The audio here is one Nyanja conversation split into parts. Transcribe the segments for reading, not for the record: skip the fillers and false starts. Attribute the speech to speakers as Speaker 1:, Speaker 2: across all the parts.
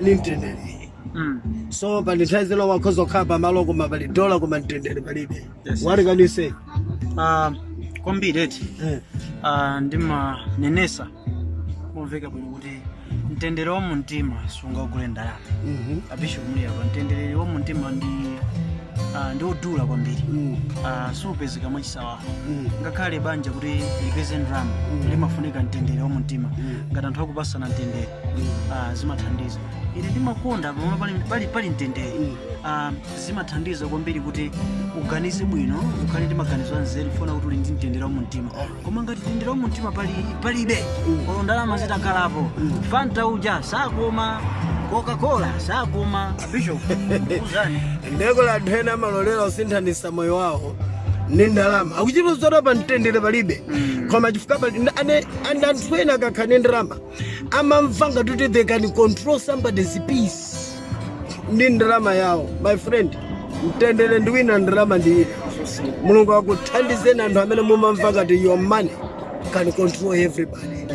Speaker 1: Nintendere. So but it has a lot of cause of kaba maloko mabali dollar kuma ntendere palibe. What can you say?
Speaker 2: Kwambiri ndima nenesa kumveka bwino kuti mtendere wa mumtima sungagule ndalama. Abisho muli apa mtendere wa mumtima ndi odula kwambiri. Supezeka mwachisawa. Ngakhale banja kuti ipeze ndalama limafunika mtendere wa mumtima. Ngati anthu akupasana mtendere zimathandiza. Ine ndimakonda pamwe pali mtendere. Zimathandiza kwambiri kuti uganize bwino, ukhale ndi maganizo anzeru funa kuti uli ndi mtendere wa mumtima. Koma ngati mtendere wa mumtima palibe, ndalama zitakhalapo, Fanta uja sakoma, Coca-Cola sakoma. Bishop uzani
Speaker 1: ndeko la dhena malolera usinthanisa moyo wawo ndi ndalama akuchipuzora pa mtendere palibe. Koma chifukwa ane anthu ena akakhane ndalama amamvanga kuti they can control somebody's peace ndi ndalama yawo. My friend, mtendere ndi wina ndalama ndi ina. Mulungu akuthandizeni anthu amene mumamva ngati your money can control everybody.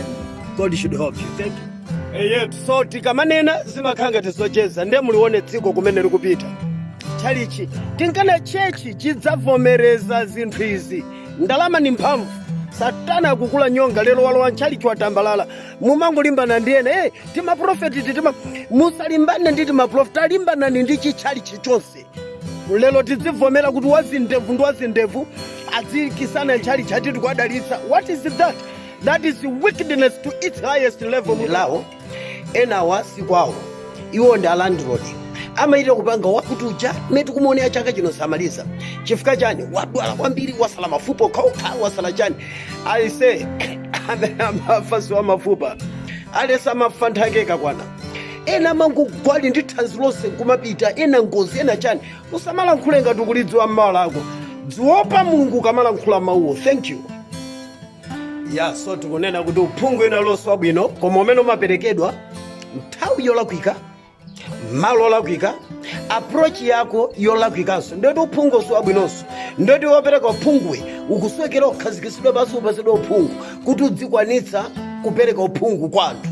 Speaker 1: God should help you. Thank you. So tikamanena zimakhanga tizocheza ndiye mulione dziko kumene likupita. Chalichi tinkana chechi chidzavomereza zinthu izi. Ndalama ni mphamvu. Satana akukula nyonga lero walowa nchalichi watambalala. Mumangolimbana ndiyene timaprofeti musalimbane ndi timaprofeti alimbana ndi chichalichi chonse. Lelo tidzivomera kuti wazindevu ndi wazindevu adzikisana nchalichi atiti kwadalitsa. What is that? That is wickedness to its highest level. Lawo ena wasi kwawo iwo ndi landlord amaita kupanga wakuti uja metu kumuonea chaka chino samaliza chifukwa chani wadwala kwambiri wasala mafupa kauka wasala chani alise amafasi wa mafupa alesa mafanthakeka kwana ena mangu gwali ndi thanzi lonse kumapita ena ngozi ena chani usamala nkhulenga tukulidziwa mmawala ako dziopa Mulungu kamala nkhula mawuwo. Thank you. Yeah, so tikunena kuti uphungu ena loswa bwino koma umene umaperekedwa nthawi yolakwika malo olakwika approach yako yolakwikanso ndoti uphungu oswa bwinonso ndoti wopereka uphungwe ukuswekera ukhazikisidwe basi upezedwe uphungu kuti udzikwanitsa kupereka uphungu kwa anthu.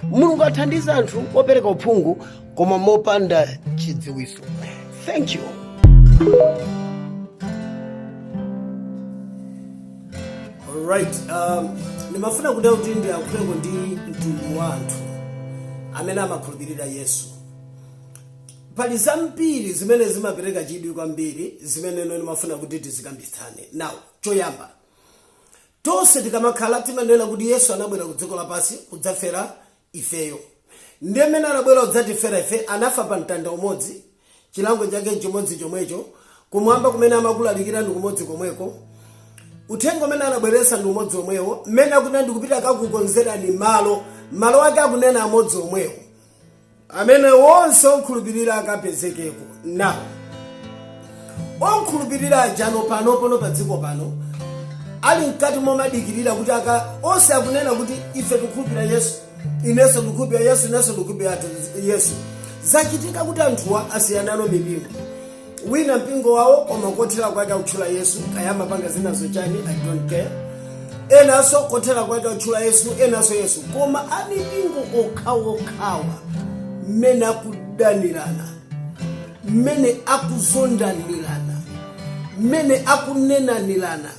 Speaker 1: Mulungu athandiza anthu opereka uphungu koma mopanda chidziwiso. Thank you. Alright, nimafuna kuda kuti ndiyankhuleko ndi mtundu wa anthu amene amakhulupirira Yesu. Pali zambiri zimene zimapereka chidwi kwambiri zimene nimafuna kuti tizikambitsane. Now, choyamba tonse tikamakhala timanena kuti Yesu anabwera ku dziko lapansi kudzafera ifeyo. Ndiye amene anabwera kudzatifera ife anafa pa mtanda umodzi, chilango chake chimodzi chomwecho, kumwamba kumene amakulalikira ndi kumodzi komweko. Uthenga umene anabweretsa ndi umodzi omwewo, mmene akunena ndikupita kakukonzerani malo ake akunena amodzi omwewo, amene wonse okhulupirira akapezekeko. Now, okhulupirira ajano pano pa dziko pano ali mkati momadikirira kuti onse akunena kuti ife tikhulupirira Yesu, inenso ndikhulupirira Yesu, inenso ndikhulupirira Yesu. Zachitika kuti anthuwa asiyanano mipingo. Wina mpingo wawo koma kothera kwake utchula Yesu ayamba panga zinazo chani I don't care. Enaso kothera kwake utchula Yesu enaso Yesu koma ani mpingo okhawa mmene akudanirana, mmene akuzondanirana, mmene akunenanirana.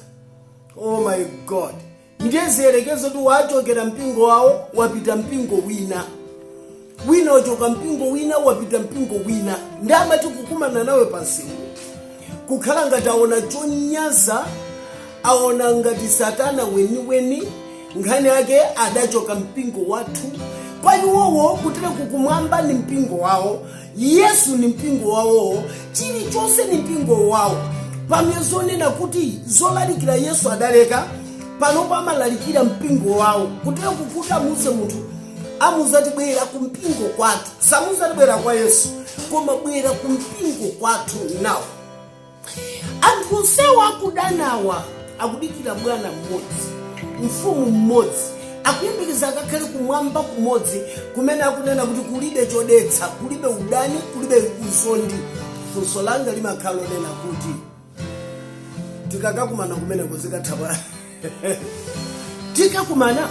Speaker 1: Oh my God. Ndiye ziyerekezo tu wachokera mpingo wawo wapita mpingo wina ochoka mpingo wina wapita mpingo wina. Ndama tikukumana nawe pansiku kukhala ngati aona chonyaza, aona ngati Satana weni nkhani yake adachoka mpingo wathu. Kwa iwowo kutile kukumwamba ni mpingo wawo, Yesu ni mpingo wawo, chilichonse ni mpingo wawo. Pamezonena kuti zolalikira Yesu adaleka panopo amalalikira mpingo wawo. Kutile kukuta muze munthu amuzati bwera kumpingo kwathu, samuzati bwera kwa Yesu koma bwera kumpingo kwathu. Now anthu sewa akudanawa akudikira bwana mmodzi, mfumu mmodzi, akuyembekeza akakhale kumwamba kumodzi kumene akunena kuti kulibe chodetsa, kulibe udani, kulibe uzondi. Funso langa limakhala lonena kuti tikakakumana kumene kuzikathawa tikakumana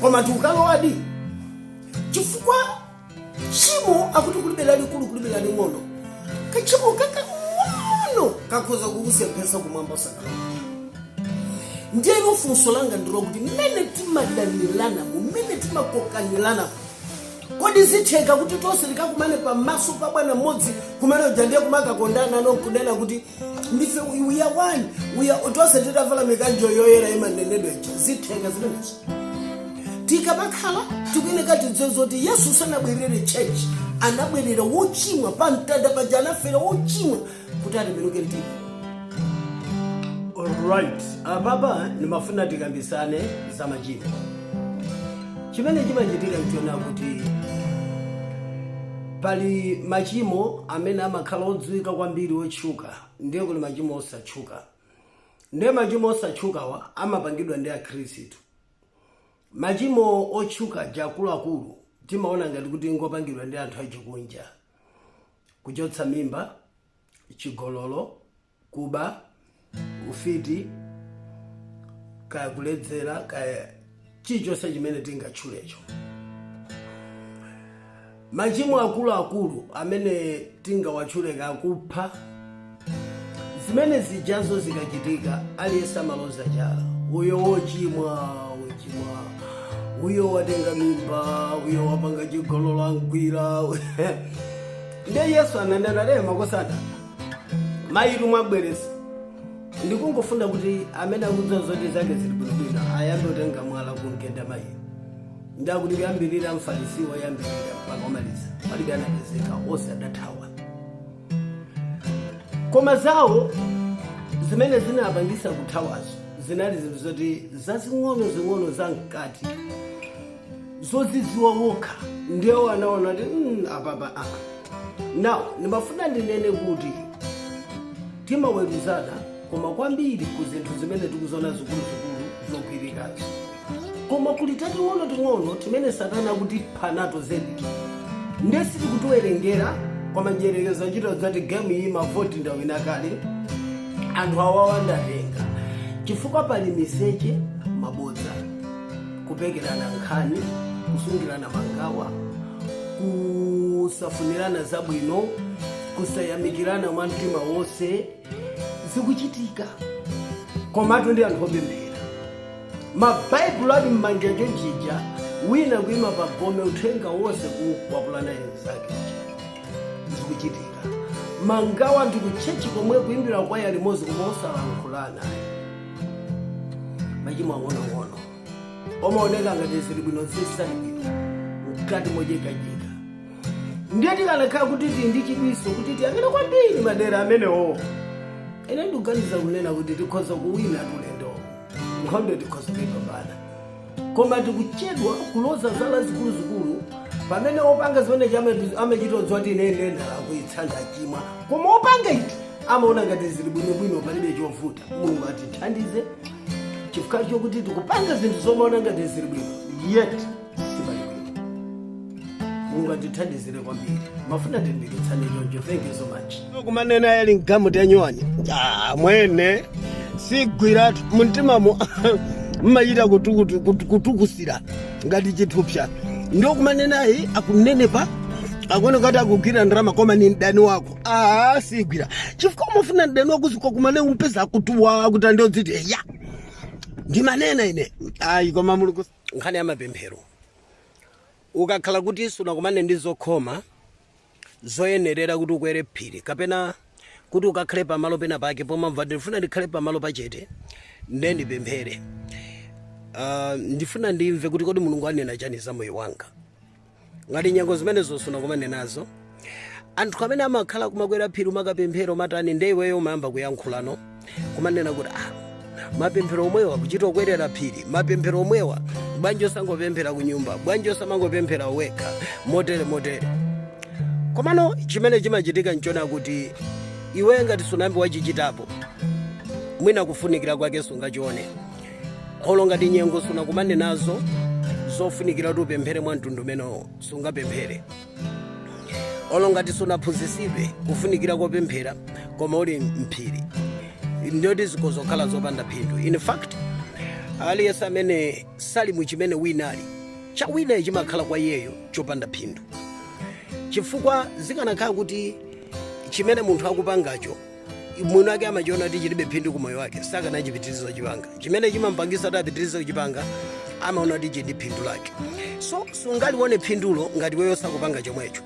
Speaker 1: koma tukalo wadi chifukwa chimo akuti kulibe lalikulu kulibe laling'ono. Kachimo kakang'ono kakhoza kukusepesa kumwamba sakala. Ndiye funso langa ndiro kuti mmene timadalirana mmene timakokanirana kodi zitheka kuti tonse likakumane pamaso pa Bwana mmodzi kumene uja ndiye kumakakondana nokunena kuti ndife we are one, we are tonse titavala mikanjo yoyera imanenedwe zitheka zimenezo. Tikabakhala tikuyeneka tidziwe kuti Yesu sanabwerere church, anabwerera wochimwa pa mtanda paja anafera wochimwa kuti atembenuke mtima. Alright, baba nimafuna tikambisane za machimo. Chimene chimachitika ntiona kuti pali machimo amene amakhala odziwika kwambiri otchuka, ndiye kuli machimo osatchuka. Ndiye machimo osatchukawa amapangidwa ndi akhristu. Machimo otchuka jakuluakulu timaona ngati kuti ngopangidwa ndi anthu achikunja. Kuchotsa mimba, chigololo, kuba, ufiti, kaya kuledzera, kaya chichonse chimene tingatchulecho. Machimo akuluakulu amene tingawatchuleka kupha, zimene zijazo zikachitika aliyense amaloza chala. Uyo wochimwa, uyo watenga mimba, uyo wapanga chigololo angwira. Ndiye Yesu ananena lero makosana mayitu mwabweresa. Ndikungofuna kuti amene akudziwa zoti zake zili bwino ayambe kutenga mwala kungenda mayi. Ndakuti kuyambirira mfarisiwa yambirira pakomaliza palibe anapezeka osadathawa. Koma zawo zimene zinapangisa kuthawazo zinali zinthu zoti zazing'ono za mkati zodzidziwa wokha ndiwo anaona kuti apapa now ndimafuna ndinene kuti timaweruzana koma kwambiri ku zinthu zimene tikuzona zikuluzikulu zokwirikazo. Koma kuli ting'ono timene Satana kuti phanato zedi ndiye sitikutiwerengera kwa majerekezo achita zati game iyi mavoti ndawina kale anthu awawa ndatenga chifukwa pali miseche mabodza, kupekerana nkhani, kusungirana mangawa, kusafunirana zabwino, kusayamikirana mwantima wose zikuchitika. Komatu ndi anthu opemphera. Mabaibulo ali mmanjenje njija wina kuima pagome uthenga wose kuwapulana zake zikuchitika. Mangawa ndi kuchechi komwe kuimbira kwa ya limozi kumosalankhulana. Machimo ang'ono omaoneka ngati zili bwino zisalibwino mkati mojekajeka. Ndiye tikalekhala kuti ndi chidwiso kuti tiyamene kwambiri madera amenewo. Ine ndikuganiza kunena kuti tikhoza kuwina tulendo nkhondo tikhoza kuipambana. Koma tikuchedwa kuloza zala zikuluzikulu pamene opanga zimene amachitodzwa kuti ine ndendala kuitsanda chimwa. Koma opanga iti amaona ngati zili bwinobwino palibe chovuta. Mulungu atithandize chifukwa chokuti tikupanga zinthu zomaona ngati zili bwino yet sipali bwino. Mulungu atithandizire kwambiri. Mafuna timbikitsane choncho. Thank you so much. Kumanena yali ngamu tanyuwani mwene sigwiratu muntimamo mmayita kutukusira ngati chithupsa. Ndio kumanena yi akunenepa akone kati akugwira ndrama koma ni mdani wako. Sigwira chifukwa umafuna mdani wako ziko kumane umpeza akutuwa kuti ndodziti ya ndimanena ine koma Mulungu nkhani ya mapemphero ukakhala kuti isu nakumane ndizokhoma zoyenerera kuti ukwere phiri kapena kuti ukakhale pamalo pena pake pomamva ndifuna ndikhale pamalo pachete ndiye ndipemphere. Ndifuna ndimve kuti kodi Mulungu anena chani za moyo wanga. Ngati nyengo zimene zosuna kumane nazo anthu amene amakhala kumakwera phiri makapemphero matani ndiye iweyo umayamba kuyankhulano kumanena kuti mapemphero omwewa kuchita okwerera phiri, mapemphero omwewa bwanji osangopemphera ku nyumba, bwanji osamangopemphera wekha motere. Komano chimene chimachitika nchona kuti iwe ngati sunambi wachichitapo mwina kufunikira kwake sungachione. Olo ngati nyengo sunakumane nazo zofunikira kuti upemphere mwa mtundu umenewo sungapemphere. Olo ngati sunaphunzitsidwe kufunikira kopemphera koma uli mphiri ndiyoti zikozokhala zopanda phindu. In fact aliyense amene sali muchimene wina ali chawina chimakhala kwa iyeyo chopanda phindu. chifukwa zikanakhala kuti chimene munthu akupangacho mwini wake amachiona kuti chilibe phindu ku moyo wake sakanachipitiriza kuchipanga. Chimene chimampangisa kuti apitirize kuchipanga amaona kuti chili phindu lake. So sungalione phindulo ngati wewe sakupanga chomwecho.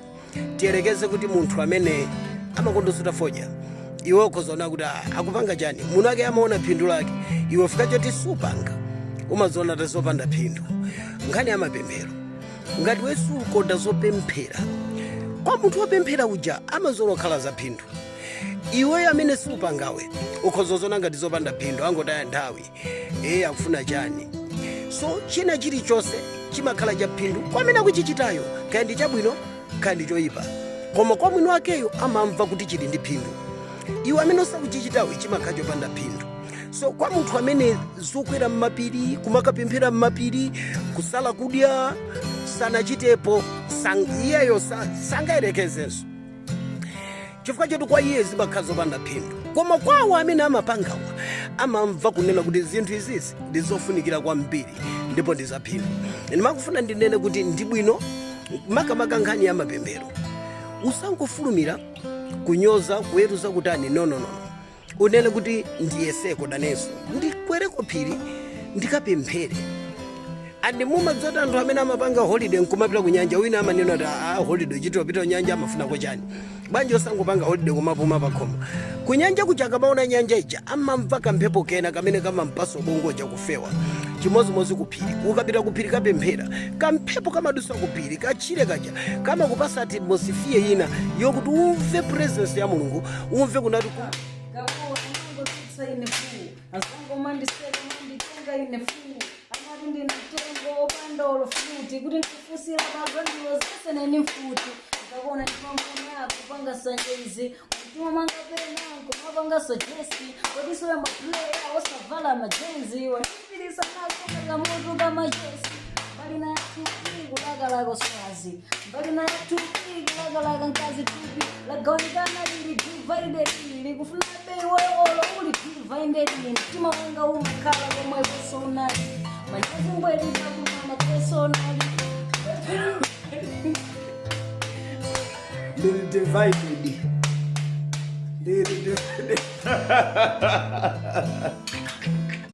Speaker 1: Tiyelekeze kuti munthu amene amakondosuta fodya iwe ukhozaona kuti akupanga chani, mwini wake amaona phindu lake, iwe fika choti supanga umaziona tazopanda phindu. Nkhani ya mapemphero, ngati wewe sukonda zopemphera, kwa munthu wopemphera uja amazoona khala za phindu. Iwe amene supangawe ukhozozona ngati zopanda phindu, angotaya nthawi akufuna chani. So china chilichonse chimakhala cha phindu kwa amene akuchichitayo, kaya ndi chabwino kaya ndi choyipa, koma kwa mwini wakeyo amamva kuti chili ndi phindu. Iwe amene usakuchichitawe chimakhala chopanda phindu. So kwa munthu amene zokwera m'mapiri, kumakapemphera m'mapiri, kusala kudya sanachitepo, iyeyo sangayerekezenso, chifukwa choti kwa iye zimakhala zopanda phindu. Koma kwawo amene amapangawa amamva kunena kuti zinthu izizi ndi zofunikira kwambiri ndipo ndi zaphindu. Ndimakufuna ndinene kuti ndi bwino makamaka nkhani ya mapemphero usangofulumira kunyoza kuweruza kutani no. Unene kuti ndiyeseko danenso ndikwereko phiri ndikapemphere. Andi mumadzota anthu amene amapanga holiday nkumapita ku nyanja, wina amanena kuti holiday chitwa pita nyanja amafunako chani. Bwanji osangopanga holiday kumapuma pakhoma. Ku nyanja kuchaka maona nyanja ija amamva kamphepo kena kamene kamampaso bongo chakufewa. Chimozimozi kuphiri, ukapita kuphiri kapemphera, kamphepo kamadusa kuphiri kachire kaja kama kupasa atmosphere ina yokuti umve presence ya Mulungu, umve kunati
Speaker 3: pandolo futi kuti ndifusira magandiwo zese nene futi ndakona ndipambana yako panga sanjezi mtima manga penanko mapanga sugesti kodiso ya maplaya osavala majenzi wanipilisa naso kanga moto kama jesi mbali na tupi kulagalako swazi mbali na tupi kulagalaka nkazi tupi lagawanikana lili divided lili kufuna bei woyolo uli divided mtima wanga umakala komweso unali manyazi mbweli nakumama personally
Speaker 1: divided.